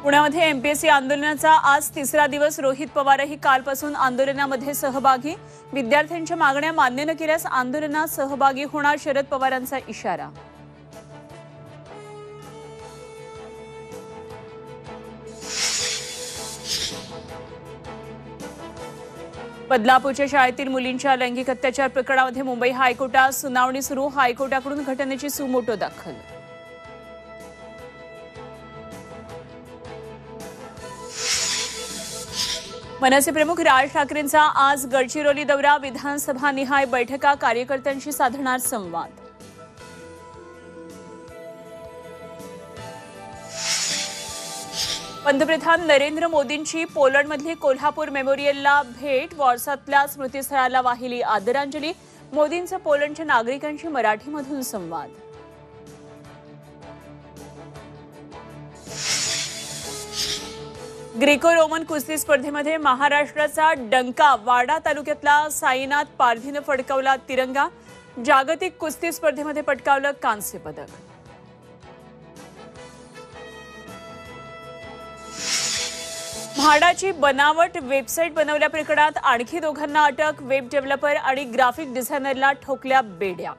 पुण्यामध्ये एमपीएससी आंदोलनाचा आज तिसरा दिवस। रोहित पवारही कालपासून आंदोलनामध्ये सहभागी। विद्यार्थ्यांच्या मागण्या मान्य न केल्यास आंदोलनात सहभागी होणार, शरद पवारांचा इशारा। बदलापूरच्या शाळेतील मुलींच्या लैंगिक अत्याचार प्रकरणामध्ये मुंबई हायकोर्टात सुनावणी सुरू। हायकोर्टाकडून घटनेची सुमोटो दाखल। मनसे प्रमुख राज ठाकरेंचा आज गडचिरोली दौरा। विधानसभा निहाय बैठका, कार्यकर्त्यांशी साधणार संवाद। पंतप्रधान नरेंद्र मोदींची पोलंडमधली कोल्हापूर मेमोरियलला भेट। वॉर्सातल्या स्मृतीस्थळाला वाहिली आदरांजली। मोदींचा पोलंडच्या नागरिकांशी मराठीमधून संवाद। ग्रेको रोमन कुस्ती स्पर्धेमध्ये महाराष्ट्राचा डंका। वाडा तालुक्यातला साईनाथ पारधीनं फडकावला तिरंगा। जागतिक कुस्ती स्पर्धेमध्ये पटकावलं कांस्य पदक। म्हाडाची बनावट वेबसाईट बनवल्या प्रकरणात आणखी दोघांना अटक। वेब डेव्हलपर आणि ग्राफिक डिझायनरला ठोकल्या बेड्या।